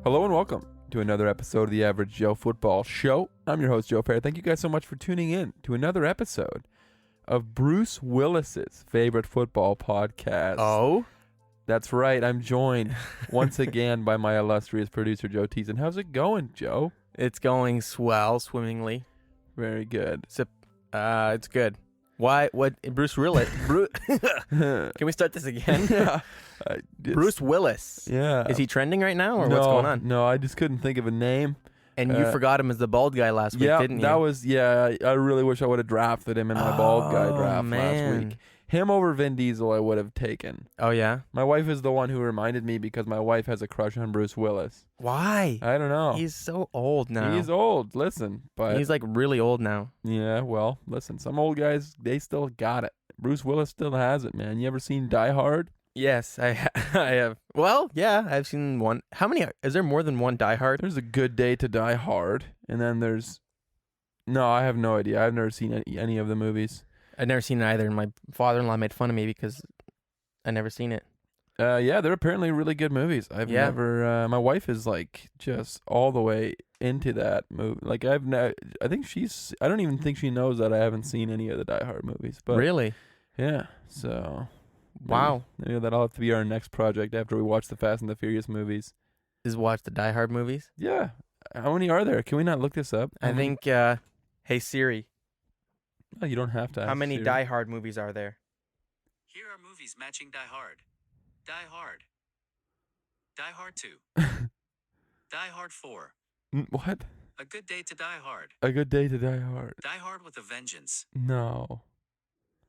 Hello and welcome to another episode of the Average Joe Football Show. I'm your host, Joe Fair. Thank you guys so much for tuning in to another episode of Bruce Willis's favorite football podcast. Oh? That's right. I'm joined once again by my illustrious producer, Joe Teason. How's it going, Joe? It's going swell, swimmingly. Very good. It's good. Why? What? Bruce Willis? Can we start this again? Bruce Willis. Yeah. Is he trending right now, or what's going on? No, I just couldn't think of a name. And you forgot him as the bald guy last week, didn't you? I really wish I would have drafted him in my bald guy draft last week. Him over Vin Diesel I would have taken. Oh, yeah? My wife is the one who reminded me because my wife has a crush on Bruce Willis. Why? I don't know. He's so old now. He's old. Listen, but he's like really old now. Yeah, well, listen, some old guys, they still got it. Bruce Willis still has it, man. You ever seen Die Hard? Yes, I have. Well, yeah, I've seen one. How many? Is there more than one Die Hard? There's A Good Day to Die Hard, and then there's... No, I have no idea. I've never seen any of the movies. I've never seen it either, and my father-in-law made fun of me because I never seen it. Yeah, they're apparently really good movies. I've never... my wife is like just all the way into that movie. Like I think she's... I don't even think she knows that I haven't seen any of the Die Hard movies. But Really? Yeah, so... Wow. Maybe that'll have to be our next project after we watch the Fast and the Furious movies. Is watch the Die Hard movies? Yeah. How many are there? Can we not look this up? I think, hey Siri, Oh, you don't have to. how many Siri. Die Hard movies are there? Here are movies matching Die Hard. Die Hard. Die Hard 2. Die Hard 4. What? A Good Day to Die Hard. A Good Day to Die Hard. Die Hard with a Vengeance. No.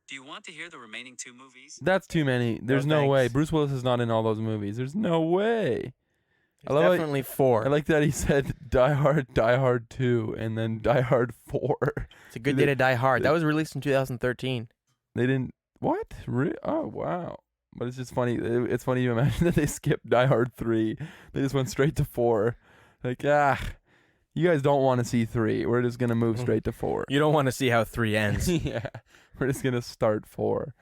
Do you want to hear the remaining two movies? That's too many. There's no way. thanks. Bruce Willis is not in all those movies. There's no way. I love Definitely four. I like that he said Die Hard 2, and then Die Hard 4. It's a Good Day to Die Hard. That was released in 2013. They didn't... What? Oh, wow. But it's just funny. It's funny to imagine that they skipped Die Hard 3. They just went straight to 4. Like, you guys don't want to see 3. We're just going to move straight to 4. You don't want to see how 3 ends. Yeah. We're just going to start 4.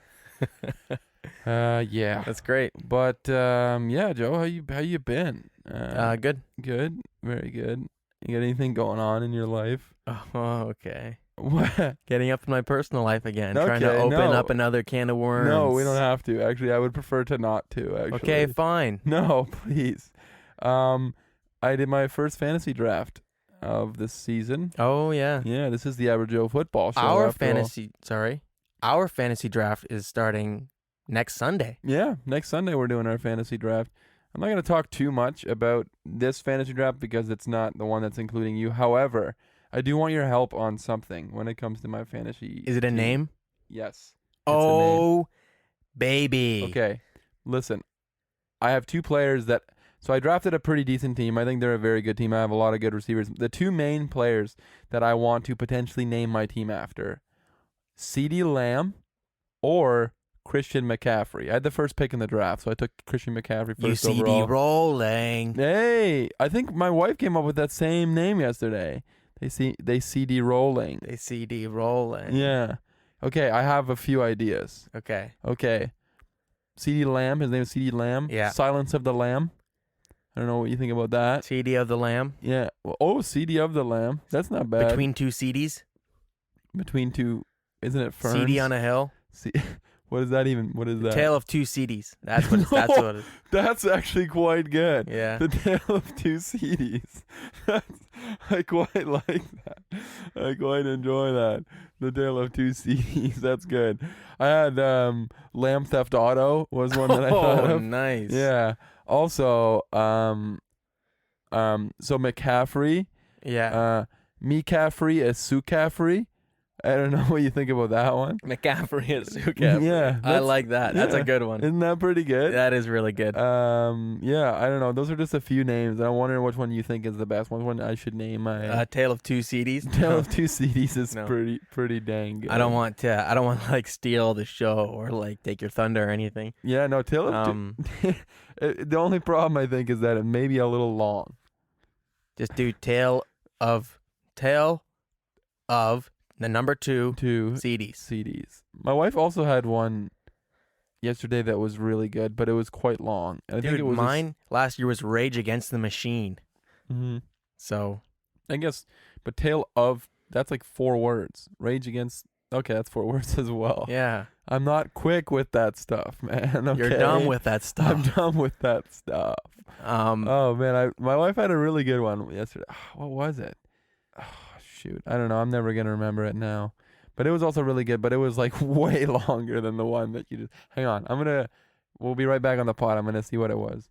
Yeah. That's great. But, yeah, Joe, how you been? Good. Good. Very good. You got anything going on in your life? Oh, okay. What? Getting up in my personal life again. Okay, Trying to open no. up another can of worms. No, we don't have to. Actually, I would prefer to not to, actually. Okay, fine. No, please. I did my first fantasy draft of this season. Oh, yeah. Yeah, this is the Average Joe Football Show. Our after all. fantasy draft is starting next Sunday. Yeah, next Sunday we're doing our fantasy draft. I'm not going to talk too much about this fantasy draft because it's not the one that's including you. However, I do want your help on something when it comes to my fantasy. Is it a team. name? Yes. Oh, baby. Okay. Listen, I have two players that... So I drafted a pretty decent team. I think they're a very good team. I have a lot of good receivers. The two main players that I want to potentially name my team after, CeeDee Lamb or Christian McCaffrey. I had the first pick in the draft, so I took Christian McCaffrey first overall. UCD rolling. Hey, I think my wife came up with that same name yesterday. They CD rolling. They CD rolling. Yeah. Okay, I have a few ideas. Okay. CeeDee Lamb, his name is CeeDee Lamb. Yeah. Silence of the Lamb. I don't know what you think about that. CD of the Lamb. Yeah. Well, CD of the Lamb. That's not bad. Between two CDs. Between two, isn't it ferns? CD on a hill. What is that even? What is that? Tale of two CDs. That's what. That's what. That's actually quite good. Yeah. The Tale of Two CDs. I quite like that. I quite enjoy that. The Tale of Two CDs. That's good. I had Lamb Theft Auto was one that I thought of. Nice. Yeah. Also, so McCaffrey. Yeah. McCaffrey is Sue Caffrey. I don't know what you think about that one. McCaffrey is Sue Caffrey. Yeah, I like that. That's a good one. Isn't that pretty good? That is really good. Yeah, I don't know. Those are just a few names, and I'm wondering which one you think is the best one. Which one I should name my Tale of two CDs. Tale of Two CDs is No. pretty dang good. I don't want to like steal the show or like take your thunder or anything. Yeah, no. Tale of Two. The only problem I think is that it may be a little long. Just do tale of the number two Two CDs. CDs. My wife also had one yesterday that was really good, but it was quite long. And I think Dude, it was mine last year was Rage Against the Machine. So I guess, but that's like 4 words. Rage Against. Okay, that's 4 words as well. yeah, I'm not quick with that stuff, man. Okay? you're dumb with that stuff. I'm dumb with that stuff. Oh man, my wife had a really good one yesterday. What was it? Oh, shoot, I don't know. I'm never gonna remember it now. But it was also really good. But it was like way longer than the one that you just. Hang on, we'll be right back on the pod. I'm gonna see what it was.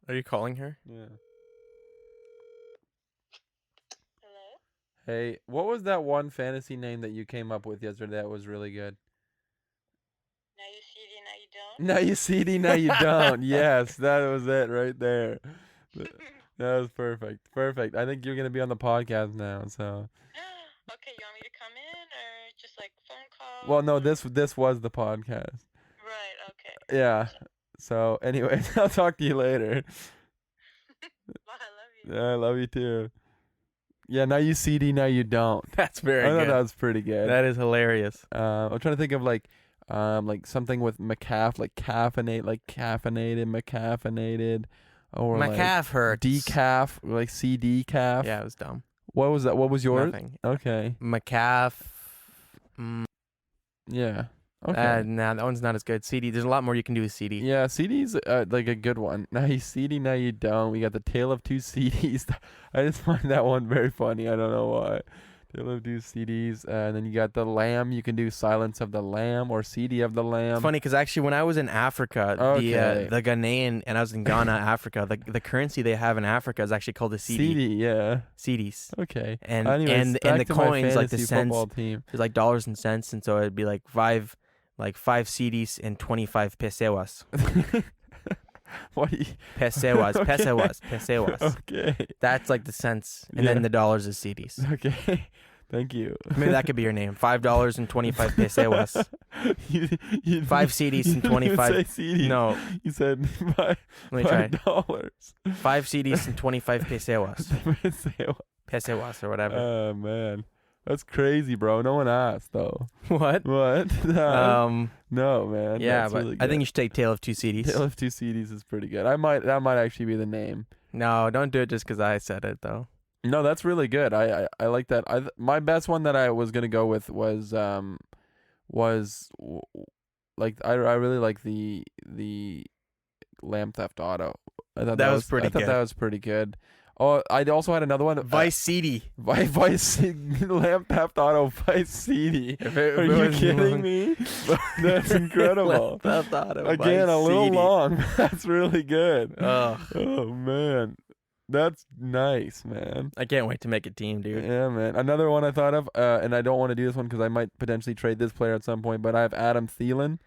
Are you calling her? Yeah. Hello? Hey, what was that one fantasy name that you came up with yesterday that was really good? Now you see it, now you don't? Now you see, now you don't. Yes, that was it right there. That was perfect. Perfect. I think you're going to be on the podcast now, so. Okay, you want me to come in or just like phone call? Well, no, this was the podcast. Right, okay. Yeah. So, anyways, I'll talk to you later. Bye, I love you. Yeah, I love you too. Yeah, now you CD, now you don't. That's very I thought good. that was pretty good. That is hilarious. I'm trying to think of like something with macaf, like caffeinate, like caffeinated, macaffeinated, or My like calf hurts. decaf, like CD calf. Yeah, it was dumb. What was that? What was yours? Nothing. Okay. My calf. Yeah. Okay. Nah, that one's not as good. CD. There's a lot more you can do with CD. Yeah, CD's like a good one. Now you CD, now you don't. We got the Tale of Two CDs. I just find that one very funny. I don't know why. Tale of Two CDs. And then you got the Lamb. You can do Silence of the Lamb or CD of the Lamb. It's funny because actually when I was in Africa, Okay. the Ghanaian, and I was in Ghana, Africa, the currency they have in Africa is actually called a CD. CD, yeah. CDs. Okay. And Anyways, and back the to my coins, like the fantasy cents, football team. there's like dollars and cents, and so it'd be like five CDs and 25 pesewas. What? Do you... Pesewas, Okay. pesewas. Okay. That's like the cents, and Yeah. then the dollars is CDs. Okay. Thank you. Maybe that could be your name. $5 and 25 pesewas. You 5 CDs and 25. You didn't say CDs. No, You said five, let me try. $5. 5 CDs and 25 pesewas. Pesewas or whatever. Oh man, that's crazy, bro. No one asked though. What? What? No, man. Yeah, that's but really I think good. you should take Tale of Two CDs. Tale of Two CDs is pretty good. That might actually be the name. No, don't do it just because I said it though. No, that's really good. I like that. My best one that I was gonna go with was like I really like the Lamb Theft Auto. I thought That was pretty I thought good. that was pretty good. Oh, I also had another one. Vice CD. Vice Lamb Theft Auto Vice CD. If Are it you was- kidding me? That's incredible. Lamb Theft Auto, Again, Vice a little CD. long. That's really good. Ugh. Oh man, that's nice, man. I can't wait to make a team, dude. Yeah, man. Another one I thought of, and I don't want to do this one because I might potentially trade this player at some point, but I have Adam Thielen.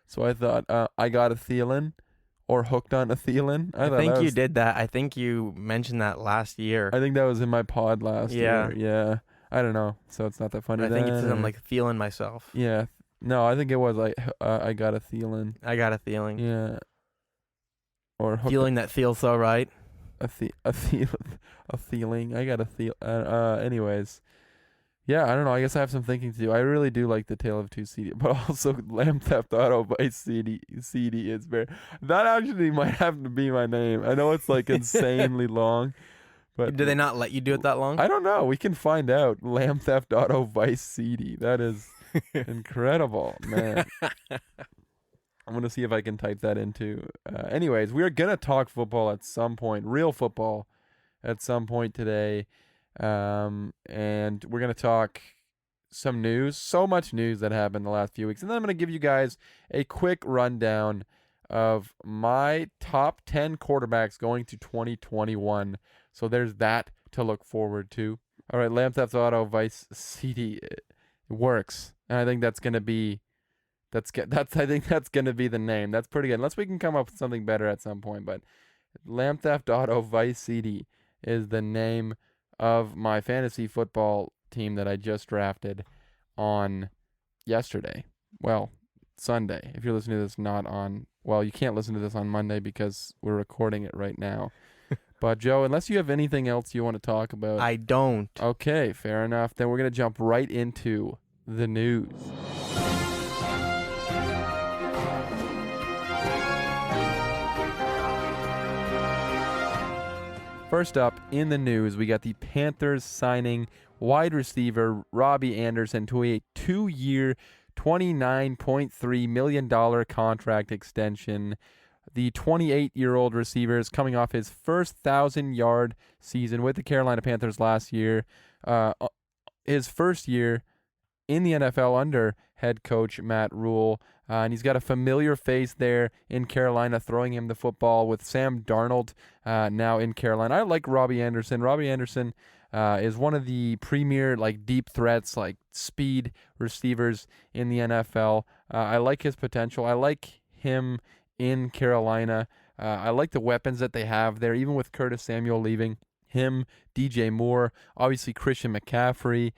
So I thought I got a Thielen or hooked on a Thielen. I thought think that you was- did that. I think you mentioned that last year. I think that was in my pod last Yeah. year. Yeah. I don't know. So it's not that funny. I think it's then, I'm or- like feeling myself. Yeah. No, I think it was like I got a Thielen. I got a feeling. Yeah. Or hooked Feeling that feels so right. a feeling. I got a feel. Anyways, yeah, I don't know. I guess I have some thinking to do. I really do like the Tale of Two CD, but also Lamb Theft Auto Vice CD is very. That actually might have to be my name. I know it's like insanely long, but Did they not let you do it that long? I don't know. We can find out. Lamb Theft Auto Vice CD. That is incredible, man. I'm going to see if I can type that into. Anyways, we are going to talk football at some point, real football at some point today. And we're going to talk some news, so much news that happened the last few weeks. And then I'm going to give you guys a quick rundown of my top 10 quarterbacks going to 2021. So there's that to look forward to. All right, Lamb Theft Auto Vice CD it works. And I think that's going to be I think that's gonna be the name. That's pretty good. Unless we can come up with something better at some point. But Lamb Theft Auto Vice CD is the name of my fantasy football team that I just drafted on yesterday. Well, Sunday. If you're listening to this not on, well, you can't listen to this on Monday because we're recording it right now. But Joe, unless you have anything else you want to talk about. I don't. Okay, fair enough. Then we're gonna jump right into the news. First up in the news, we got the Panthers signing wide receiver Robbie Anderson to a 2-year, $29.3 million contract extension. The 28-year-old receiver is coming off his first 1,000-yard season with the Carolina Panthers last year. His first year in the NFL under head coach Matt Rule. And he's got a familiar face there in Carolina throwing him the football with Sam Darnold now in Carolina. I like Robbie Anderson. Robbie Anderson is one of the premier deep threats, speed receivers in the NFL. I like his potential. I like him in Carolina. I like the weapons that they have there, even with Curtis Samuel leaving. Him, DJ Moore, obviously Christian McCaffrey.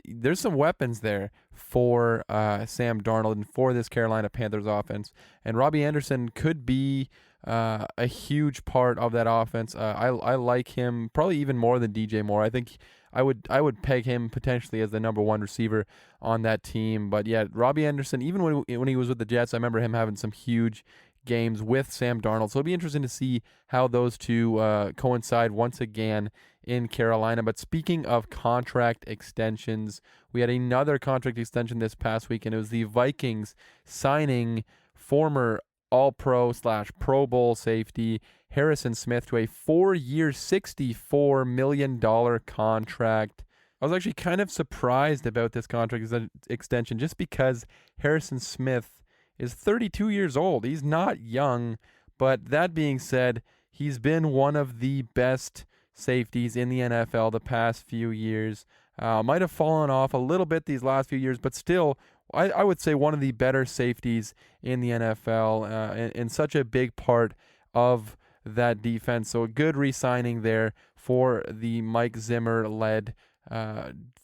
There's some weapons there for Sam Darnold and for this Carolina Panthers offense. And Robbie Anderson could be a huge part of that offense. I like him probably even more than DJ Moore. I think I would peg him potentially as the number one receiver on that team. But yeah, Robbie Anderson, even when he was with the Jets, I remember him having some huge games with Sam Darnold. So it'll be interesting to see how those two coincide once again in Carolina. But speaking of contract extensions, we had another contract extension this past week, and it was the Vikings signing former All-Pro / Pro Bowl safety Harrison Smith to a 4-year, $64 million contract. I was actually kind of surprised about this contract extension just because Harrison Smith is 32 years old. He's not young, but that being said, he's been one of the best safeties in the NFL the past few years. Might have fallen off a little bit these last few years, but still, I would say one of the better safeties in the NFL and such a big part of that defense. So a good re-signing there for the Mike Zimmer-led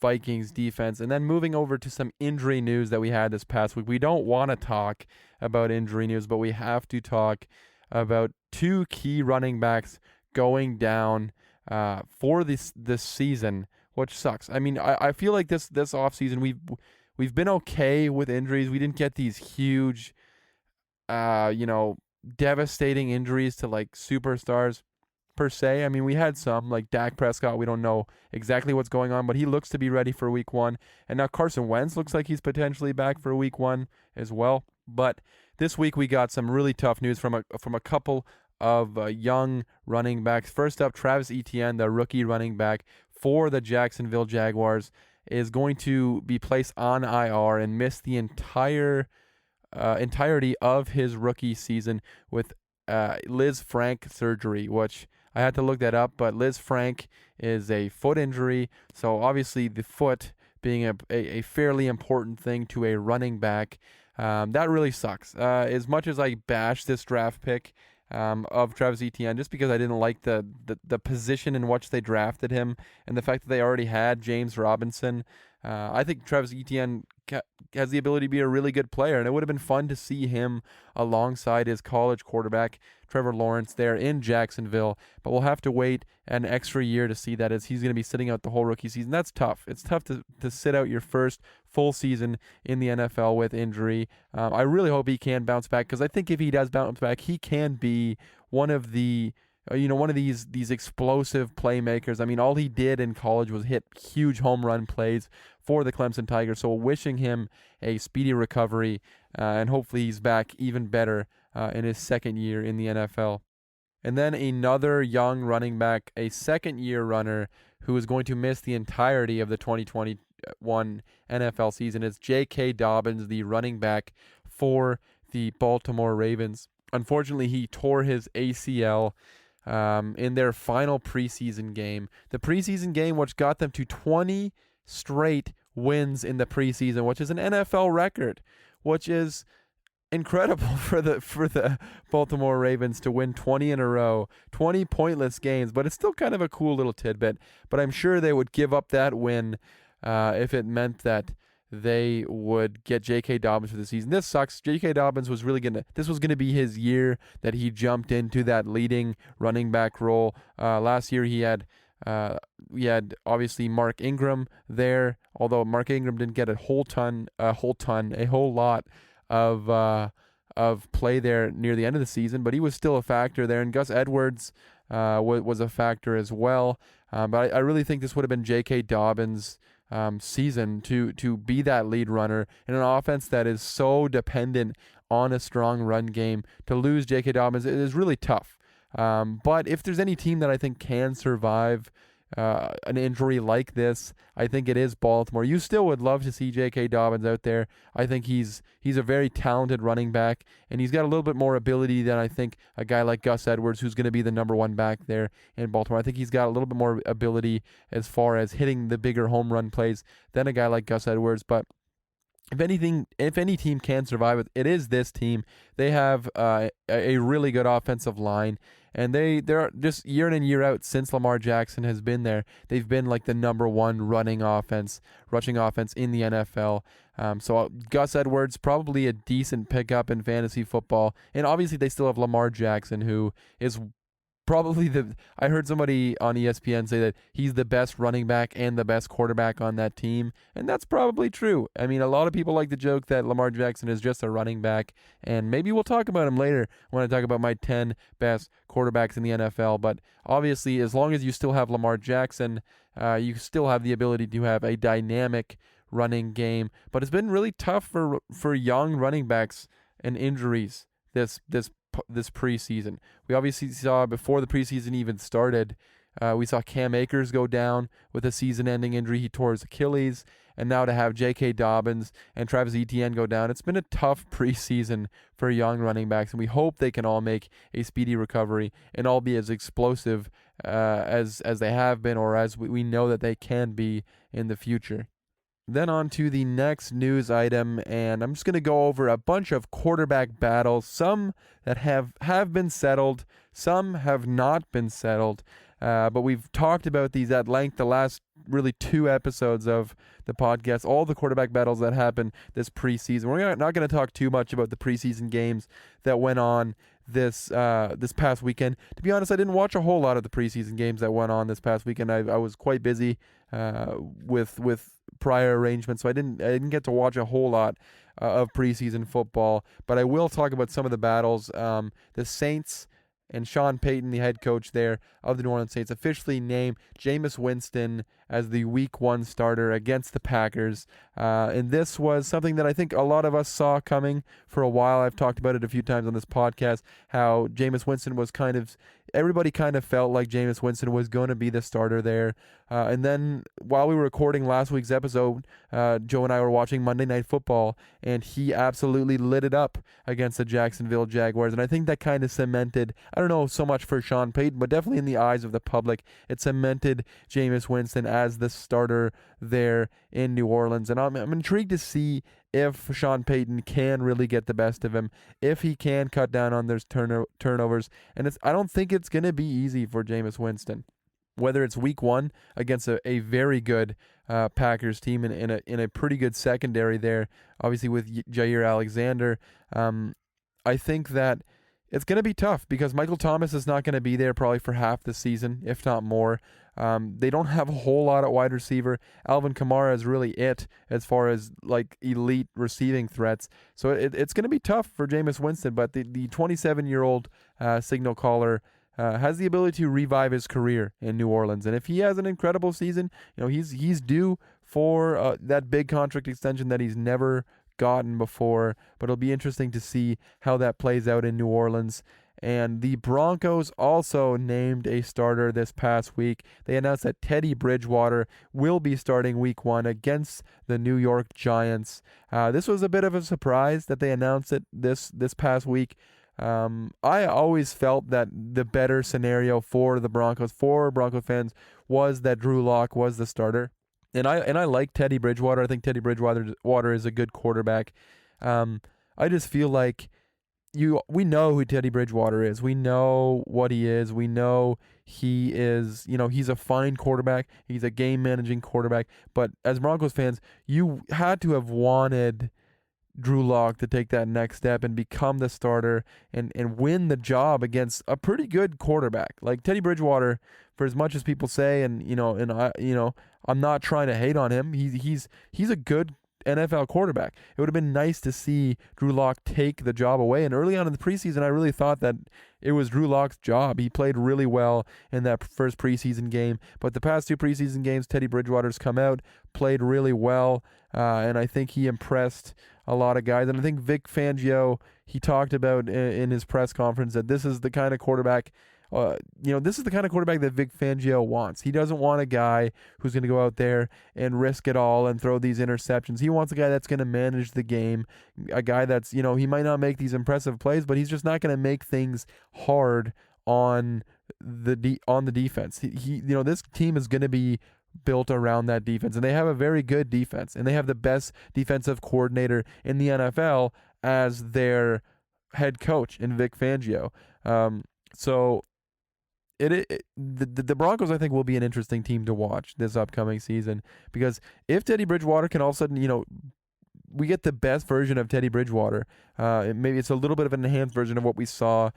Vikings defense. And then moving over to some injury news that we had this past week. We don't want to talk about injury news, but we have to talk about two key running backs going down for this season, which sucks. I mean, I feel like this offseason we've been okay with injuries. We didn't get these huge devastating injuries to superstars per se. I mean, we had some, like Dak Prescott. We don't know exactly what's going on, but he looks to be ready for week 1. And now Carson Wentz looks like he's potentially back for week 1 as well. But this week we got some really tough news from a couple of young running backs. First up, Travis Etienne, the rookie running back for the Jacksonville Jaguars, is going to be placed on IR and miss the entirety of his rookie season with Liz Frank surgery, which I had to look that up, but Liz Frank is a foot injury, so obviously the foot being a fairly important thing to a running back, that really sucks. As much as I bash this draft pick of Travis Etienne, just because I didn't like the position in which they drafted him and the fact that they already had James Robinson, I think Travis Etienne has the ability to be a really good player, and it would have been fun to see him alongside his college quarterback, Trevor Lawrence, there in Jacksonville. But we'll have to wait an extra year to see that, as he's going to be sitting out the whole rookie season. That's tough. It's tough to sit out your first full season in the NFL with injury. I really hope he can bounce back, because I think if he does bounce back, he can be one of the one of these explosive playmakers. I mean, all he did in college was hit huge home run plays for the Clemson Tigers. So wishing him a speedy recovery, and hopefully he's back even better in his second year in the NFL. And then another young running back, a second-year runner who is going to miss the entirety of the 2021 NFL season, is J.K. Dobbins, the running back for the Baltimore Ravens. Unfortunately, he tore his ACL in their final preseason game. The preseason game which got them to 20 straight wins in the preseason, which is an NFL record, which is incredible for the Baltimore Ravens to win 20 in a row, 20 pointless games, but it's still kind of a cool little tidbit. But I'm sure they would give up that win if it meant that they would get J.K. Dobbins for the season. This sucks. J.K. Dobbins was this was going to be his year that he jumped into that leading running back role. Last year we had obviously Mark Ingram there, although Mark Ingram didn't get a whole lot of play there near the end of the season, but he was still a factor there. And Gus Edwards was a factor as well. But I really think this would have been J.K. Dobbins' season to be that lead runner in an offense that is so dependent on a strong run game. To lose J.K. Dobbins is really tough. But if there's any team that I think can survive an injury like this, I think it is Baltimore. You still would love to see J.K. Dobbins out there. I think he's a very talented running back, and he's got a little bit more ability than I think a guy like Gus Edwards, who's going to be the number one back there in Baltimore. I think he's got a little bit more ability as far as hitting the bigger home run plays than a guy like Gus Edwards. But if any team can survive it is this team. They have a really good offensive line, and they're just year in and year out since Lamar Jackson has been there. They've been like the number one rushing offense in the NFL. So Gus Edwards, probably a decent pickup in fantasy football, and obviously they still have Lamar Jackson, who is probably I heard somebody on ESPN say that he's the best running back and the best quarterback on that team, and that's probably true. I mean, a lot of people like to joke that Lamar Jackson is just a running back, and maybe we'll talk about him later when I talk about my 10 best quarterbacks in the NFL, but obviously as long as you still have Lamar Jackson, you still have the ability to have a dynamic running game. But it's been really tough for young running backs and injuries this preseason. We obviously saw before the preseason even started, we saw Cam Akers go down with a season-ending injury. He tore his Achilles, and now to have J.K. Dobbins and Travis Etienne go down, it's been a tough preseason for young running backs, and we hope they can all make a speedy recovery and all be as explosive as they have been, or as we know that they can be in the future. Then on to the next news item, and I'm just going to go over a bunch of quarterback battles, some that have been settled, some have not been settled, but we've talked about these at length the last really 2 episodes of the podcast, all the quarterback battles that happened this preseason. We're not going to talk too much about the preseason games that went on this past weekend. To be honest, I didn't watch a whole lot of the preseason games that went on this past weekend. I was quite busy with prior arrangements, so I didn't get to watch a whole lot of preseason football. But I will talk about some of the battles. The Saints and Sean Payton, the head coach there of the New Orleans Saints, officially named Jameis Winston as the Week 1 starter against the Packers. And this was something that I think a lot of us saw coming for a while. I've talked about it a few times on this podcast, how Jameis Winston was everybody kind of felt like Jameis Winston was going to be the starter there. And then while we were recording last week's episode, Joe and I were watching Monday Night Football, and he absolutely lit it up against the Jacksonville Jaguars. And I think that kind of cemented, I don't know so much for Sean Payton, but definitely in the eyes of the public, it cemented Jameis Winston as the starter there in New Orleans. And I'm intrigued to see if Sean Payton can really get the best of him, if he can cut down on those turnovers. And I don't think it's going to be easy for Jameis Winston. Whether it's Week 1 against a very good Packers team in a pretty good secondary there, obviously with Jair Alexander, I think that it's going to be tough because Michael Thomas is not going to be there probably for half the season, if not more. They don't have a whole lot at wide receiver. Alvin Kamara is really it as far as like elite receiving threats. So it's going to be tough for Jameis Winston, but the 27-year-old signal caller has the ability to revive his career in New Orleans. And if he has an incredible season, he's due for that big contract extension that he's never gotten before. But it'll be interesting to see how that plays out in New Orleans. And the Broncos also named a starter this past week. They announced that Teddy Bridgewater will be starting Week 1 against the New York Giants. This was a bit of a surprise that they announced it this past week. I always felt that the better scenario for the Broncos, for Bronco fans, was that Drew Lock was the starter. And I like Teddy Bridgewater. I think Teddy Bridgewater is a good quarterback. I just feel like we know who Teddy Bridgewater is. We know what he is. We know he is, he's a fine quarterback. He's a game-managing quarterback. But as Broncos fans, you had to have wanted Drew Lock to take that next step and become the starter and win the job against a pretty good quarterback. Like Teddy Bridgewater, for as much as people say, I'm not trying to hate on him. He's a good NFL quarterback. It would have been nice to see Drew Lock take the job away. And early on in the preseason, I really thought that it was Drew Lock's job. He played really well in that first preseason game. But the past 2 preseason games, Teddy Bridgewater's come out, played really well, and I think he impressed a lot of guys. And I think Vic Fangio, he talked about in his press conference that this is the kind of quarterback this is the kind of quarterback that Vic Fangio wants. He doesn't want a guy who's going to go out there and risk it all and throw these interceptions. He wants a guy that's going to manage the game, a guy that's, he might not make these impressive plays, but he's just not going to make things hard on the defense. This team is going to be built around that defense, and they have a very good defense, and they have the best defensive coordinator in the NFL as their head coach in Vic Fangio. So the Broncos, I think, will be an interesting team to watch this upcoming season, because if Teddy Bridgewater can all of a sudden, we get the best version of Teddy Bridgewater. Maybe it's a little bit of an enhanced version of what we saw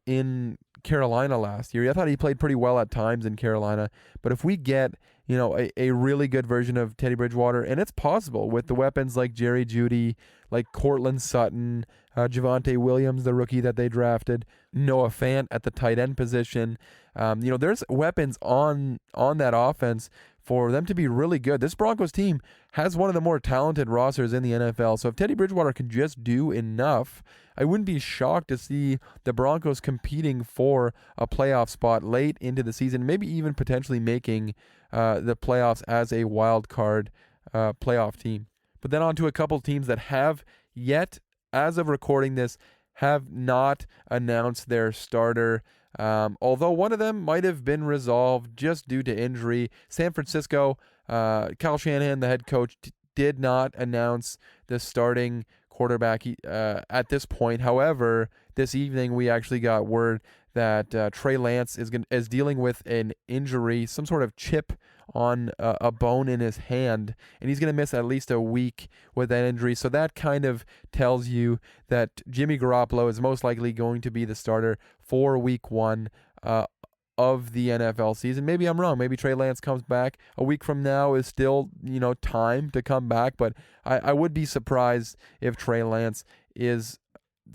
in Carolina last year. I thought he played pretty well at times in Carolina, but if we get a really good version of Teddy Bridgewater, and it's possible with the weapons like Jerry Jeudy, like Cortland Sutton, Javonte Williams, the rookie that they drafted, Noah Fant at the tight end position. There's weapons on that offense for them to be really good. This Broncos team has one of the more talented rosters in the NFL. So if Teddy Bridgewater can just do enough, I wouldn't be shocked to see the Broncos competing for a playoff spot late into the season, maybe even potentially making the playoffs as a wild card playoff team. But then on to a couple teams that have yet, as of recording this, have not announced their starter. Although one of them might have been resolved just due to injury. San Francisco, Kyle Shanahan, the head coach, did not announce the starting quarterback at this point. However, this evening we actually got word that Trey Lance is dealing with an injury, some sort of chip on a bone in his hand, and he's going to miss at least a week with that injury. So that kind of tells you that Jimmy Garoppolo is most likely going to be the starter for week 1 of the NFL season. Maybe I'm wrong. Maybe Trey Lance comes back a week from now is still, time to come back, but I would be surprised if Trey Lance is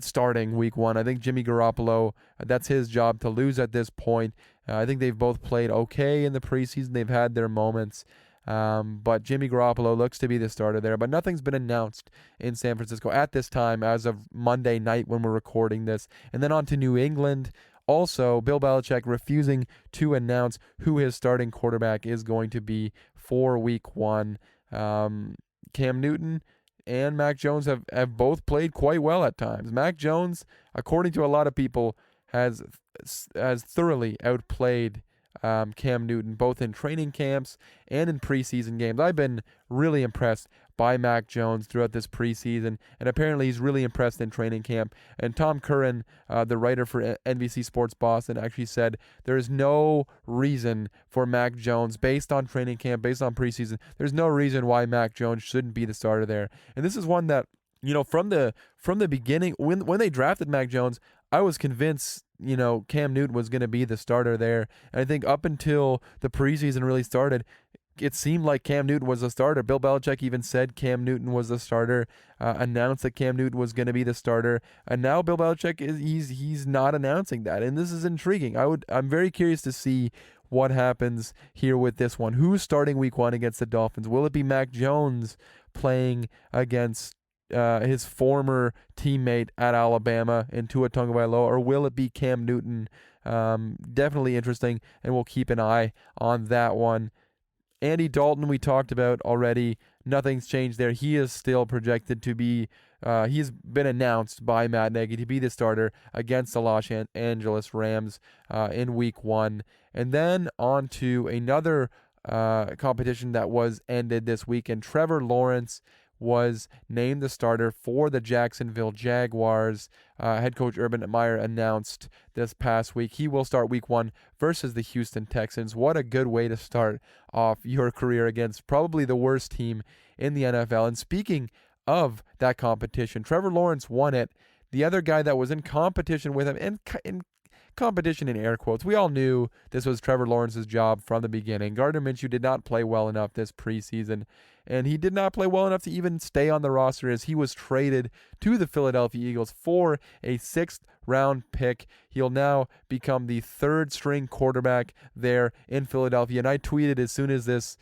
starting week 1. I think Jimmy Garoppolo, that's his job to lose at this point. I think they've both played okay in the preseason. They've had their moments. But Jimmy Garoppolo looks to be the starter there. But nothing's been announced in San Francisco at this time as of Monday night when we're recording this. And then on to New England. Also, Bill Belichick refusing to announce who his starting quarterback is going to be for week 1. Cam Newton and Mac Jones have both played quite well at times. Mac Jones, according to a lot of people, has thoroughly outplayed Cam Newton, both in training camps and in preseason games. I've been really impressed by Mac Jones throughout this preseason, and apparently he's really impressed in training camp. And Tom Curran, the writer for NBC Sports Boston, actually said there is no reason for Mac Jones, based on training camp, based on preseason, there's no reason why Mac Jones shouldn't be the starter there. And this is one that, from the beginning, when they drafted Mac Jones, I was convinced, Cam Newton was going to be the starter there. And I think up until the preseason really started, it seemed like Cam Newton was the starter. Bill Belichick even said Cam Newton was the starter, announced that Cam Newton was going to be the starter. And now Bill Belichick, he's not announcing that. And this is intriguing. I'm very curious to see what happens here with this one. Who's starting week 1 against the Dolphins? Will it be Mac Jones playing against his former teammate at Alabama in Tua Tagovailoa, or will it be Cam Newton? Definitely interesting, and we'll keep an eye on that one. Andy Dalton, we talked about already. Nothing's changed there. He is still projected to be, he's been announced by Matt Nagy to be the starter against the Los Angeles Rams in week 1. And then on to another competition that was ended this week, and Trevor Lawrence was named the starter for the Jacksonville Jaguars. Head coach Urban Meyer announced this past week he will start week 1 versus the Houston Texans. What a good way to start off your career against probably the worst team in the NFL. And speaking of that competition, Trevor Lawrence won it. The other guy that was in competition with him and competition in air quotes. We all knew this was Trevor Lawrence's job from the beginning. Gardner Minshew did not play well enough this preseason, and he did not play well enough to even stay on the roster as he was traded to the Philadelphia Eagles for a 6th-round pick. He'll now become the 3rd-string quarterback there in Philadelphia, and I tweeted as soon as this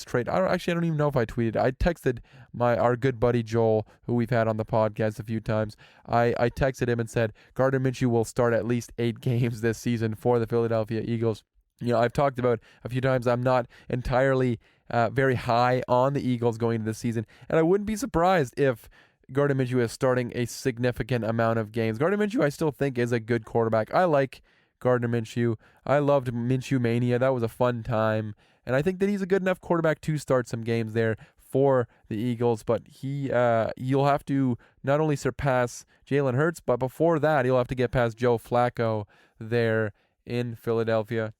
trade, I don't even know if I tweeted. I texted our good buddy Joel, who we've had on the podcast a few times. I texted him and said Gardner Minshew will start at least 8 games this season for the Philadelphia Eagles. You know, I've talked about a few times I'm not entirely very high on the Eagles going into this season, and I wouldn't be surprised if Gardner Minshew is starting a significant amount of games. Gardner Minshew, I still think, is a good quarterback. I like Gardner Minshew. I loved Minshew Mania. That was a fun time. And I think that he's a good enough quarterback to start some games there for the Eagles. But you'll have to not only surpass Jalen Hurts, but before that, he'll have to get past Joe Flacco there in Philadelphia.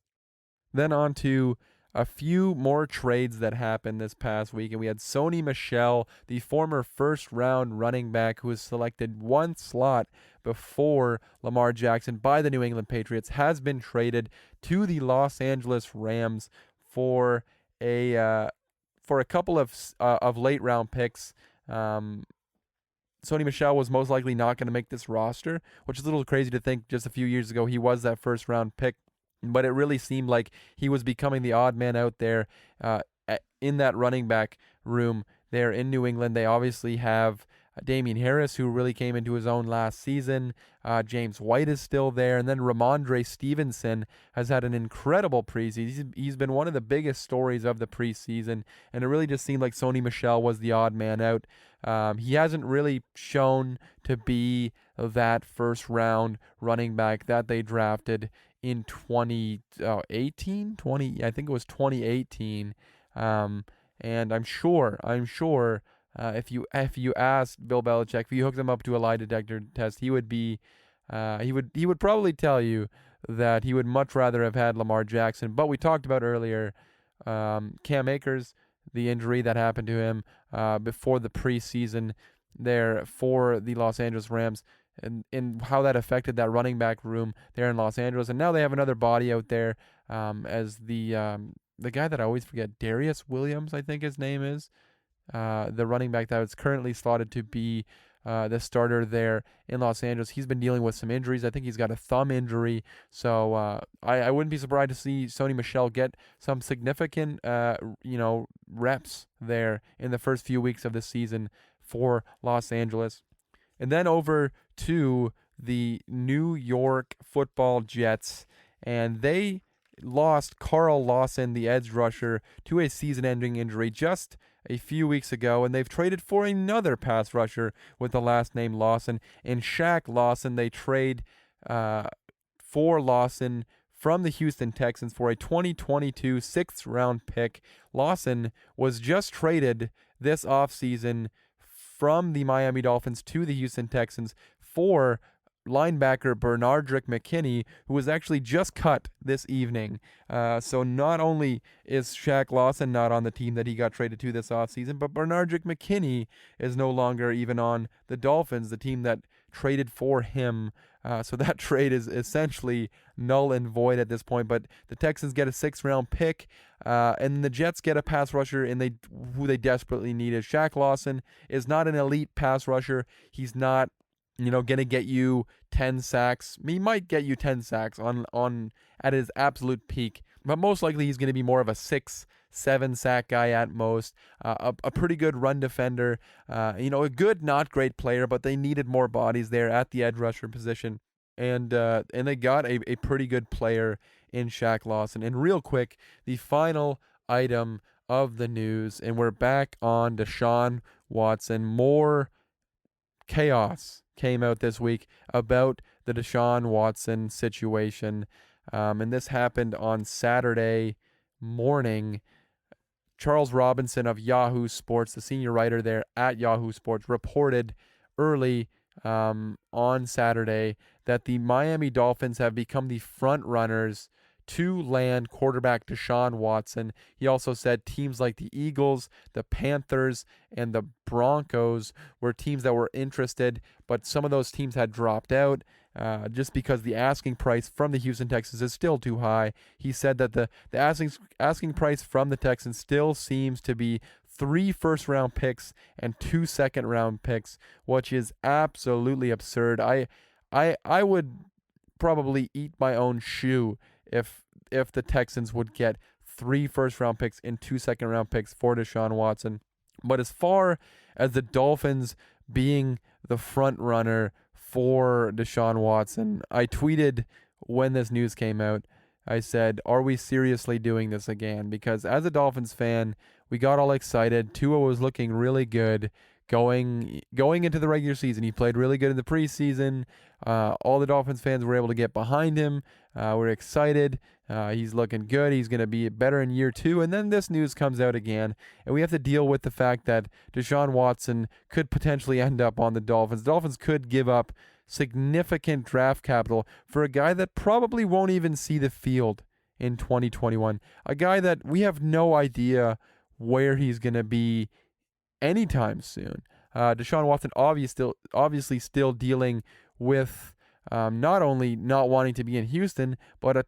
Then on to a few more trades that happened this past week, and we had Sony Michel, the former first-round running back who was selected 1 slot before Lamar Jackson by the New England Patriots, has been traded to the Los Angeles Rams for a couple of late-round picks. Sony Michel was most likely not going to make this roster, which is a little crazy to think. Just a few years ago, he was that first-round pick. But it really seemed like he was becoming the odd man out there in that running back room there in New England. They obviously have Damian Harris, who really came into his own last season. James White is still there. And then Ramondre Stevenson has had an incredible preseason. He's been one of the biggest stories of the preseason. And it really just seemed like Sony Michel was the odd man out. He hasn't really shown to be that first-round running back that they drafted in 2018, I think it was 2018, and I'm sure if you asked Bill Belichick, if you hooked him up to a lie detector test, he would probably tell you that he would much rather have had Lamar Jackson. But we talked about earlier, Cam Akers, the injury that happened to him before the preseason there for the Los Angeles Rams. And how that affected that running back room there in Los Angeles. And now they have another body out there as the guy that I always forget, Darius Williams, I think his name is, the running back that is currently slotted to be the starter there in Los Angeles. He's been dealing with some injuries. I think he's got a thumb injury. So I wouldn't be surprised to see Sony Michel get some significant reps there in the first few weeks of the season for Los Angeles. And then over to the New York Football Jets, and they lost Carl Lawson, the edge rusher, to a season-ending injury just a few weeks ago, and they've traded for another pass rusher with the last name Lawson. In Shaq Lawson, they trade for Lawson from the Houston Texans for a 2022 6th-round pick. Lawson was just traded this offseason from the Miami Dolphins to the Houston Texans for linebacker Bernardrick McKinney, who was actually just cut this evening. So not only is Shaq Lawson not on the team that he got traded to this offseason, but Bernardrick McKinney is no longer even on the Dolphins, the team that traded for him. So that trade is essentially null and void at this point. But the Texans get a 6th-round pick, and the Jets get a pass rusher, and who they desperately needed. Shaq Lawson is not an elite pass rusher. He's not, going to get you 10 sacks. He might get you 10 sacks on at his absolute peak, but most likely he's going to be more of a 6-7 sack guy at most. A pretty good run defender. A good, not great player, but they needed more bodies there at the edge rusher position. And they got a pretty good player in Shaq Lawson. And real quick, the final item of the news, and we're back on Deshaun Watson. More chaos came out this week about the Deshaun Watson situation. And this happened on Saturday morning. Charles Robinson of Yahoo Sports, the senior writer there at Yahoo Sports, reported early on Saturday that the Miami Dolphins have become the front runners to land quarterback Deshaun Watson. He also said teams like the Eagles, the Panthers, and the Broncos were teams that were interested, but some of those teams had dropped out. just because the asking price from the Houston Texans is still too high. He said that the asking price from the Texans still seems to be 3 first-round picks and 2 second-round picks, which is absolutely absurd. I would probably eat my own shoe if the Texans would get 3 first-round picks and 2 second-round picks for Deshaun Watson. But as far as the Dolphins being the front runner for Deshaun Watson, I tweeted when this news came out, I said, are we seriously doing this again? Because as a Dolphins fan, we got all excited. Tua was looking really good going into the regular season. He played really good in the preseason. All the Dolphins fans were able to get behind him. We're excited. He's looking good. He's going to be better in year 2. And then this news comes out again, and we have to deal with the fact that Deshaun Watson could potentially end up on the Dolphins. The Dolphins could give up significant draft capital for a guy that probably won't even see the field in 2021. A guy that we have no idea where he's going to be anytime soon. Deshaun Watson obviously still dealing with not only not wanting to be in Houston, but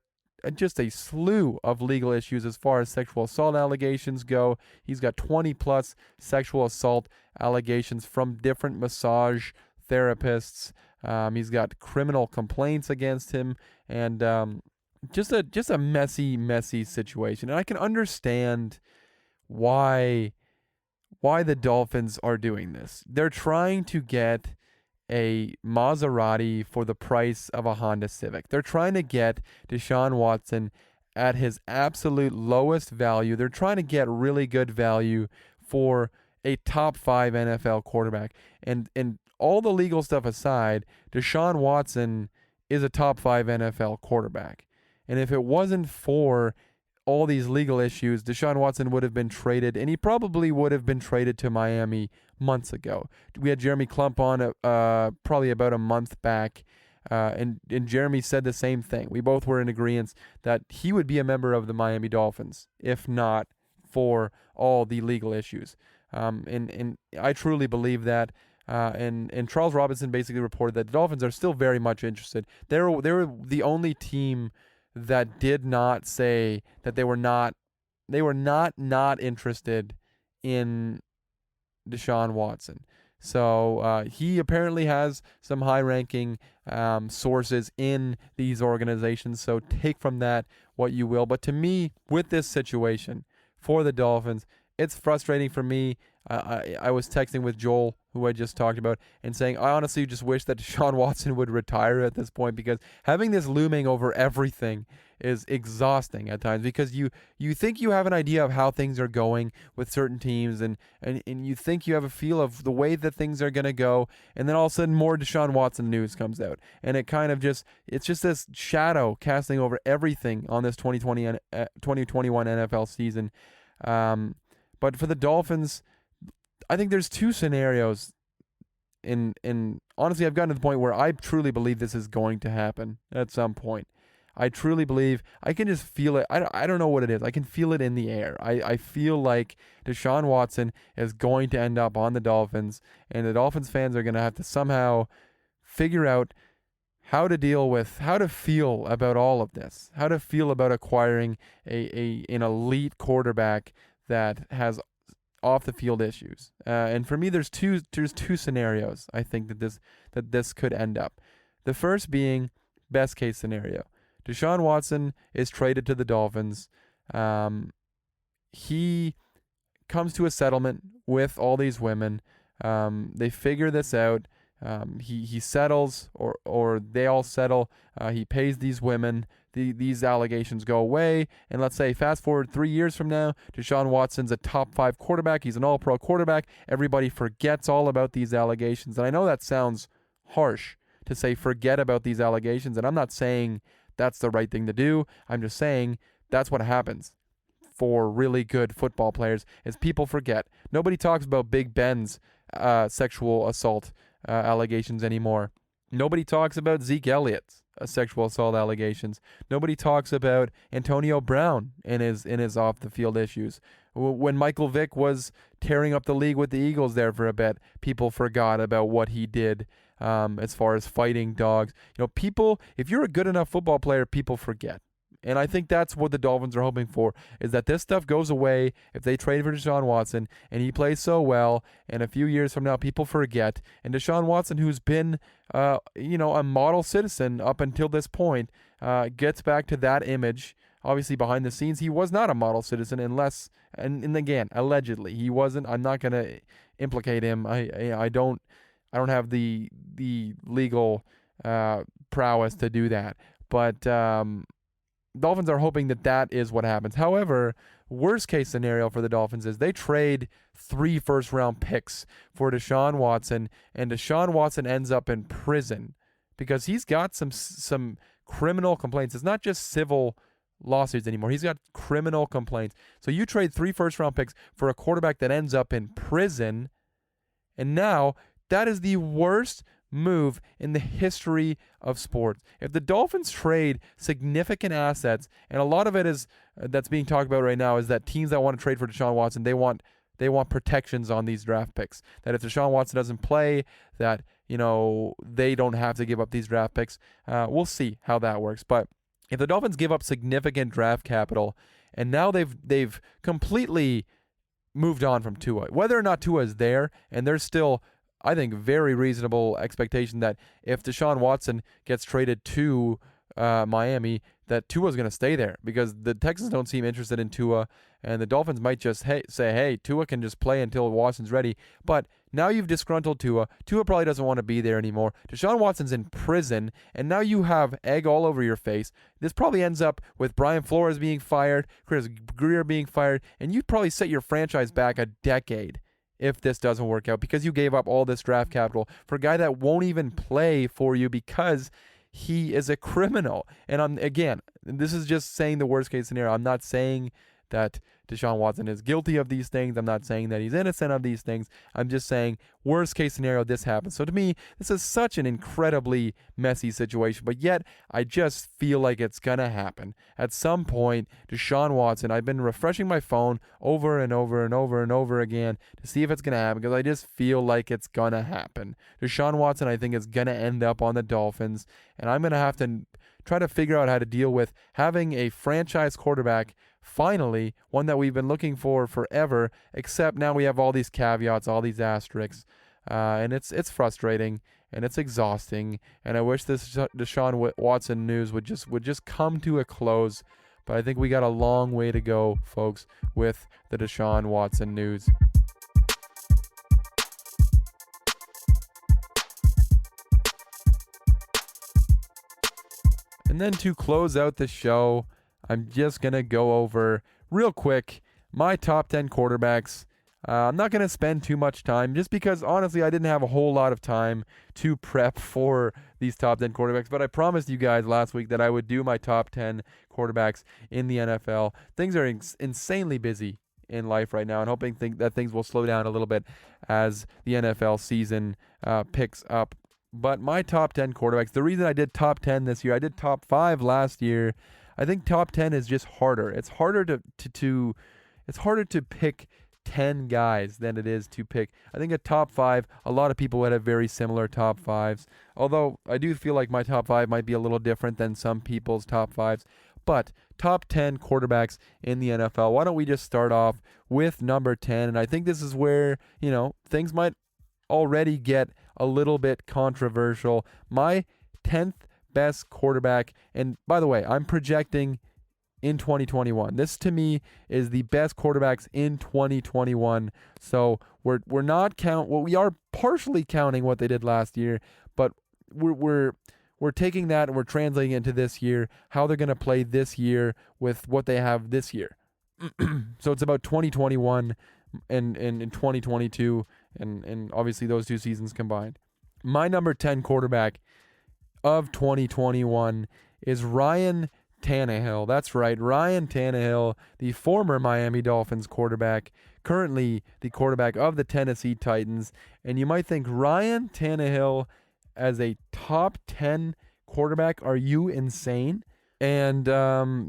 just a slew of legal issues as far as sexual assault allegations go. He's got 20 plus sexual assault allegations from different massage therapists. He's got criminal complaints against him, and just a messy situation. And I can understand why the Dolphins are doing this. They're trying to get a Maserati for the price of a Honda Civic. They're trying to get Deshaun Watson at his absolute lowest value. They're trying to get really good value for a top 5 NFL quarterback. And all the legal stuff aside, Deshaun Watson is a top 5 NFL quarterback. And if it wasn't for all these legal issues, Deshaun Watson would have been traded, and he probably would have been traded to Miami months ago. We had Jeremy Klump on probably about a month back, and Jeremy said the same thing. We both were in agreement that he would be a member of the Miami Dolphins, if not for all the legal issues. And I truly believe that. And Charles Robinson basically reported that the Dolphins are still very much interested. They were the only team that did not say that they were not interested in Deshaun Watson. So he apparently has some high-ranking sources in these organizations. So take from that what you will. But to me, with this situation for the Dolphins, it's frustrating for me. I was texting with Joel, who I just talked about, and saying I honestly just wish that Deshaun Watson would retire at this point, because having this looming over everything is exhausting at times, because you think you have an idea of how things are going with certain teams, and you think you have a feel of the way that things are going to go, and then all of a sudden more Deshaun Watson news comes out, and it's just this shadow casting over everything on this 2021 NFL season. But for the Dolphins, I think there's 2 scenarios. In honestly, I've gotten to the point where I truly believe this is going to happen at some point. I truly believe, I can just feel it. I don't know what it is. I can feel it in the air. I feel like Deshaun Watson is going to end up on the Dolphins, and the Dolphins fans are going to have to somehow figure out how to feel about all of this, how to feel about acquiring an elite quarterback that has off the field issues. And for me, there's two scenarios I think that this could end up. The first being best case scenario. Deshaun Watson is traded to the Dolphins. He comes to a settlement with all these women. They figure this out. He settles, or they all settle. He pays these women. These allegations go away, and let's say fast forward 3 years from now, Deshaun Watson's a top 5 quarterback. He's an all-pro quarterback. Everybody forgets all about these allegations. And I know that sounds harsh to say forget about these allegations, and I'm not saying that's the right thing to do. I'm just saying that's what happens for really good football players, is people forget. Nobody talks about Big Ben's sexual assault allegations anymore. Nobody talks about Zeke Elliott's sexual assault allegations. Nobody talks about Antonio Brown and his off the field issues. When Michael Vick was tearing up the league with the Eagles there for a bit, people forgot about what he did as far as fighting dogs. People, if you're a good enough football player, people forget. And I think that's what the Dolphins are hoping for, is that this stuff goes away if they trade for Deshaun Watson and he plays so well, and a few years from now people forget. And Deshaun Watson, who's been a model citizen up until this point, gets back to that image. Obviously behind the scenes he was not a model citizen, unless and again, allegedly he wasn't. I'm not going to implicate him. I don't have the legal prowess to do that. But Dolphins are hoping that is what happens. However, worst case scenario for the Dolphins is they trade 3 first-round picks for Deshaun Watson, and Deshaun Watson ends up in prison because he's got some criminal complaints. It's not just civil lawsuits anymore. He's got criminal complaints. So you trade 3 first-round picks for a quarterback that ends up in prison, and now that is the worst move in the history of sports. If the Dolphins trade significant assets, and a lot of it is that's being talked about right now, is that teams that want to trade for Deshaun Watson, they want protections on these draft picks. That if Deshaun Watson doesn't play, that they don't have to give up these draft picks. We'll see how that works. But if the Dolphins give up significant draft capital, and now they've completely moved on from Tua, whether or not Tua is there, and there's still, I think, very reasonable expectation that if Deshaun Watson gets traded to Miami, that Tua's going to stay there, because the Texans don't seem interested in Tua, and the Dolphins might just say, hey, Tua can just play until Watson's ready. But now you've disgruntled Tua. Tua probably doesn't want to be there anymore. Deshaun Watson's in prison, and now you have egg all over your face. This probably ends up with Brian Flores being fired, Chris Greer being fired, and you probably set your franchise back a decade if this doesn't work out, because you gave up all this draft capital for a guy that won't even play for you because he is a criminal. And again, this is just saying the worst case scenario. I'm not saying that Deshaun Watson is guilty of these things. I'm not saying that he's innocent of these things. I'm just saying worst case scenario, this happens. So to me, this is such an incredibly messy situation, but yet I just feel like it's going to happen. At some point, Deshaun Watson, I've been refreshing my phone over and over and over and over again to see if it's going to happen, because I just feel like it's going to happen. Deshaun Watson, I think, is going to end up on the Dolphins, and I'm going to have to try to figure out how to deal with having a franchise quarterback, finally, one that we've been looking for forever, except now we have all these caveats, all these asterisks, and it's frustrating and it's exhausting, and I wish this Deshaun Watson news would just come to a close, but I think we got a long way to go, folks, with the Deshaun Watson news. And then to close out the show, I'm just going to go over real quick my top 10 quarterbacks. I'm not going to spend too much time, just because honestly I didn't have a whole lot of time to prep for these top 10 quarterbacks, but I promised you guys last week that I would do my top 10 quarterbacks in the NFL. Things are insanely busy in life right now, and hoping that things will slow down a little bit as the NFL season picks up. But my top 10 quarterbacks, the reason I did top 10 this year, I did top 5 last year. I think top 10 is just harder. It's harder it's harder to pick 10 guys than it is to pick. I think a top 5, a lot of people would have very similar top 5s. Although I do feel like my top 5 might be a little different than some people's top 5s. But top 10 quarterbacks in the NFL. Why don't we just start off with number 10? And I think this is where, things might already get a little bit controversial. My 10th best quarterback, and by the way, I'm projecting in 2021. This to me is the best quarterbacks in 2021. So we are partially counting what they did last year, but we're taking that and we're translating it into this year, how they're going to play this year with what they have this year. So it's about 2021 and 2022 and obviously those two seasons combined. My number 10 quarterback of 2021 is Ryan Tannehill. That's right, Ryan Tannehill, the former Miami Dolphins quarterback, currently the quarterback of the Tennessee Titans. And you might think, Ryan Tannehill as a top 10 quarterback, are you insane? And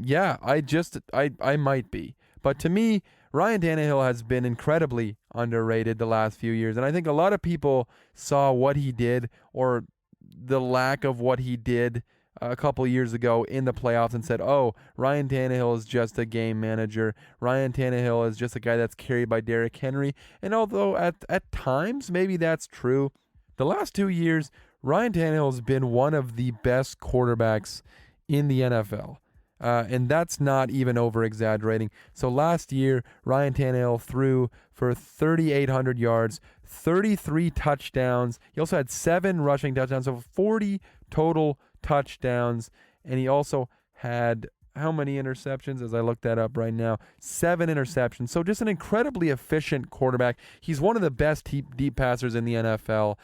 yeah, I might be. But to me, Ryan Tannehill has been incredibly underrated the last few years, and I think a lot of people saw what he did or the lack of what he did a couple years ago in the playoffs and said, oh, Ryan Tannehill is just a game manager. Ryan Tannehill is just a guy that's carried by Derrick Henry. And although at times maybe that's true, the last 2 years, Ryan Tannehill has been one of the best quarterbacks in the NFL. And that's not even over-exaggerating. So last year, Ryan Tannehill threw for 3,800 yards, 33 touchdowns. He also had 7 rushing touchdowns, so 40 total touchdowns. And he also had how many interceptions? As I look that up right now, 7 interceptions. So just an incredibly efficient quarterback. He's one of the best deep passers in the NFL,